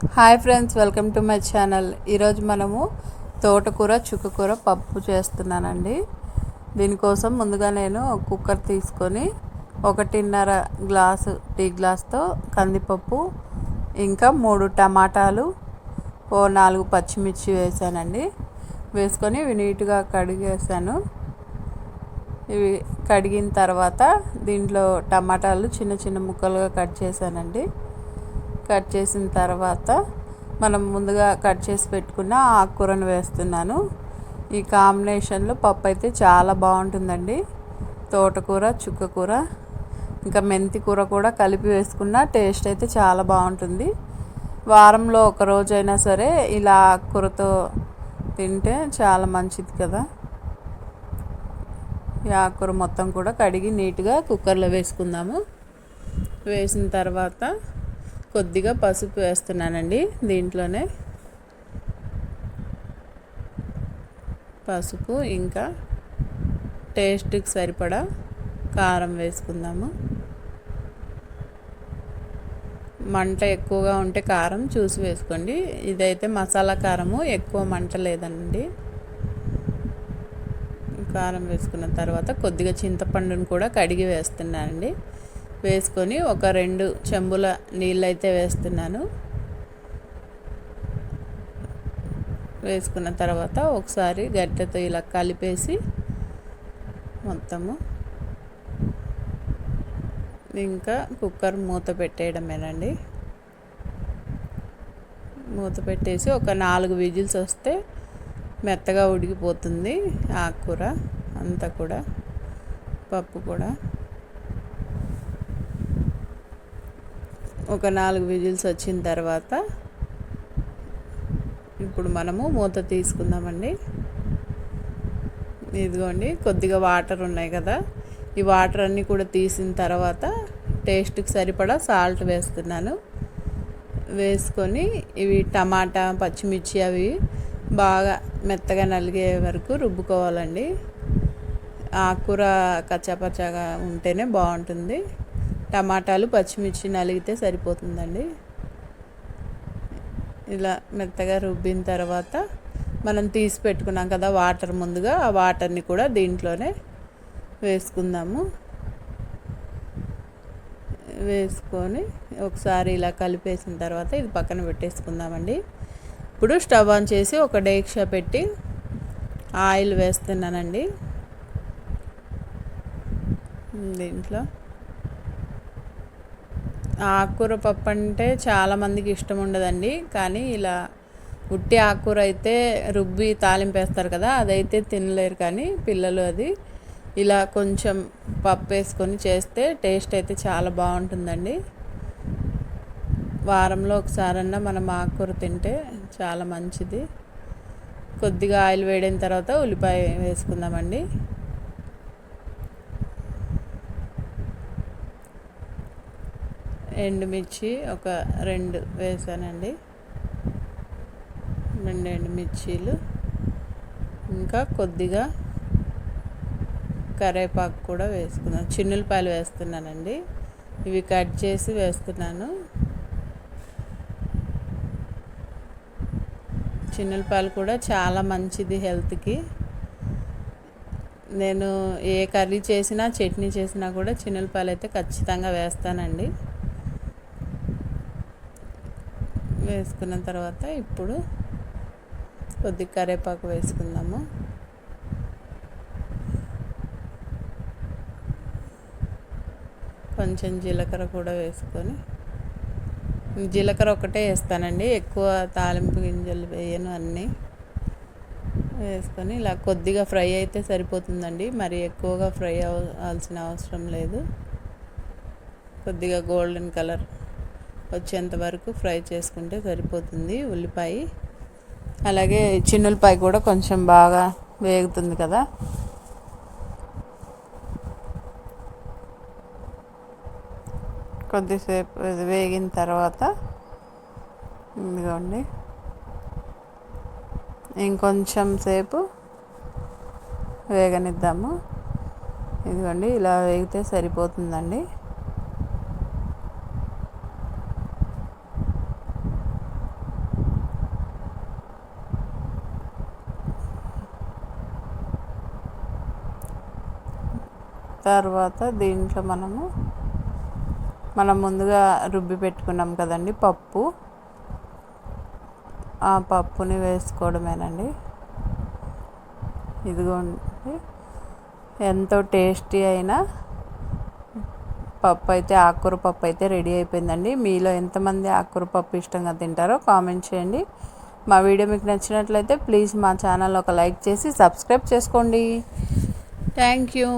Hi friends, welcome to my channel. ఈరోజు మనము తోటకూర చుక్కకూర పప్పు చేస్తున్నానండి. దీనికోసం ముందుగా నేను కుక్కర్ తీసుకొని 1.5 గ్లాసు టీ గ్లాస్తో కందిపప్పు, ఇంకా 3 టమాటాలు, 4 పచ్చిమిర్చి వేసానండి. వేసుకొని ఇవి నీట్గా కడిగేసాను. ఇవి కడిగిన తర్వాత దీంట్లో టమాటాలు చిన్న చిన్న ముక్కలుగా కట్ చేశానండి. కట్ చేసిన తర్వాత మనం ముందుగా కట్ చేసి పెట్టుకున్న ఆకుకూరను వేస్తున్నాను. ఈ కాంబినేషన్లో పప్పు అయితే చాలా బాగుంటుందండి. తోటకూర, చుక్కకూర, ఇంకా మెంతి కూర కూడా కలిపి వేసుకున్న టేస్ట్ అయితే చాలా బాగుంటుంది. వారంలో ఒక రోజైనా సరే ఇలా ఆకుకూరతో తింటే చాలా మంచిది కదా. ఈ ఆకుకూర మొత్తం కూడా కడిగి నీట్గా కుక్కర్లో వేసుకుందాము. వేసిన తర్వాత కొద్దిగా పసుపు వేస్తున్నానండి. దీంట్లోనే పసుపు, ఇంకా టేస్ట్కి సరిపడా కారం వేసుకుందాము. మంట ఎక్కువగా ఉంటే కారం చూసి వేసుకోండి. ఇదైతే మసాలా కారము, ఎక్కువ మంట లేదండి. కారం వేసుకున్న తర్వాత కొద్దిగా చింతపండును కూడా కడిగి వేస్తున్నానండి. వేసుకొని ఒక 2 చెంబుల నీళ్ళు అయితే వేస్తున్నాను. వేసుకున్న తర్వాత ఒకసారి గడ్డతో ఇలా కలిపేసి మొత్తము ఇంకా కుక్కర్ మూత పెట్టేయడమేనండి. మూత పెట్టేసి ఒక 4 విజిల్స్ వస్తే మెత్తగా ఉడికిపోతుంది ఆకుకూర అంతా కూడా, పప్పు కూడా. ఒక 4 విజిల్స్ వచ్చిన తర్వాత ఇప్పుడు మనము మూత తీసుకుందామండి. ఇదిగోండి, కొద్దిగా వాటర్ ఉన్నాయి కదా, ఈ వాటర్ అన్నీ కూడా తీసిన తర్వాత టేస్ట్కి సరిపడా సాల్ట్ వేస్తున్నాను. వేసుకొని ఇవి టమాటా, పచ్చిమిర్చి అవి బాగా మెత్తగా నలిగే వరకు రుబ్బుకోవాలండి. ఆకుకూర కచ్చాపచ్చాగా ఉంటేనే బాగుంటుంది. టమాటాలు, పచ్చిమిర్చి నలిగితే సరిపోతుందండి. ఇలా మెత్తగా రుబ్బిన తర్వాత మనం తీసి పెట్టుకున్నాం కదా వాటర్, ముందుగా ఆ వాటర్ని కూడా దీంట్లోనే వేసుకుందాము. వేసుకొని ఒకసారి ఇలా కలిపేసిన తర్వాత ఇది పక్కన పెట్టేసుకుందామండి. ఇప్పుడు స్టవ్ ఆన్ చేసి ఒక డేక్షా పెట్టి ఆయిల్ వేస్తున్నానండి. దీంట్లో ఆకుకూర పప్పు అంటే చాలామందికి ఇష్టం ఉండదండి, కానీ ఇలా ఉట్టి ఆకుకూర అయితే రుబ్బి తాలింపు వేస్తారు కదా, అదైతే తినలేరు. కానీ పిల్లలు అది ఇలా కొంచెం పప్పు వేసుకొని చేస్తే టేస్ట్ అయితే చాలా బాగుంటుందండి. వారంలో ఒకసారన్నా మనం ఆకుకూర తింటే చాలా మంచిది. కొద్దిగా ఆయిల్ వేడిన తర్వాత ఉల్లిపాయ వేసుకుందామండి. ఎండుమిర్చి ఒక 2 వేసానండి. 2 ఎండుమిర్చీలు, ఇంకా కొద్దిగా కరివేపాకు కూడా వేసుకున్నాను. చిన్నులపాయలు వేస్తున్నానండి. ఇవి కట్ చేసి వేస్తున్నాను. చిన్నులపాయలు కూడా చాలా మంచిది హెల్త్కి. నేను ఏ కర్రీ చేసినా, చట్నీ చేసినా కూడా చిన్నులపాయలు అయితే ఖచ్చితంగా వేస్తానండి. వేసుకున్న తర్వాత ఇప్పుడు కొద్దిగా కరివేపాకు వేసుకుందాము. కొంచెం జీలకర్ర కూడా వేసుకొని, జీలకర్ర ఒకటే వేస్తానండి, ఎక్కువ తాలింపు గింజలు వేయను. అన్నీ వేసుకొని ఇలా కొద్దిగా ఫ్రై అయితే సరిపోతుందండి, మరి ఎక్కువగా ఫ్రై అవ్వాల్సిన అవసరం లేదు. కొద్దిగా గోల్డెన్ కలర్ వచ్చేంత వరకు ఫ్రై చేసుకుంటే సరిపోతుంది ఉల్లిపాయ. అలాగే చిన్నులపాయ కూడా కొంచెం బాగా వేగుతుంది కదా. కొద్దిసేపు వేగిన తర్వాత ఇదిగోండి ఇంకొంచెం సేపు వేగనిద్దాము. ఇదిగోండి, ఇలా వేగితే సరిపోతుందండి. తర్వాత దీంట్లో మనం ముందుగా రుబ్బి పెట్టుకున్నాం కదండి పప్పు, ఆ పప్పుని వేసుకోవడమేనండి. ఇదిగోండి, ఎంతో టేస్టీ అయిన పప్పు అయితే, ఆకుకూర పప్పు అయితే రెడీ అయిపోయిందండి. మీలో ఎంతమంది ఆకుకూర పప్పు ఇష్టంగా తింటారో కామెంట్ చేయండి. మా వీడియో మీకు నచ్చినట్లయితే ప్లీజ్ మా ఛానల్ ఒక లైక్ చేసి సబ్స్క్రైబ్ చేసుకోండి. Thank you.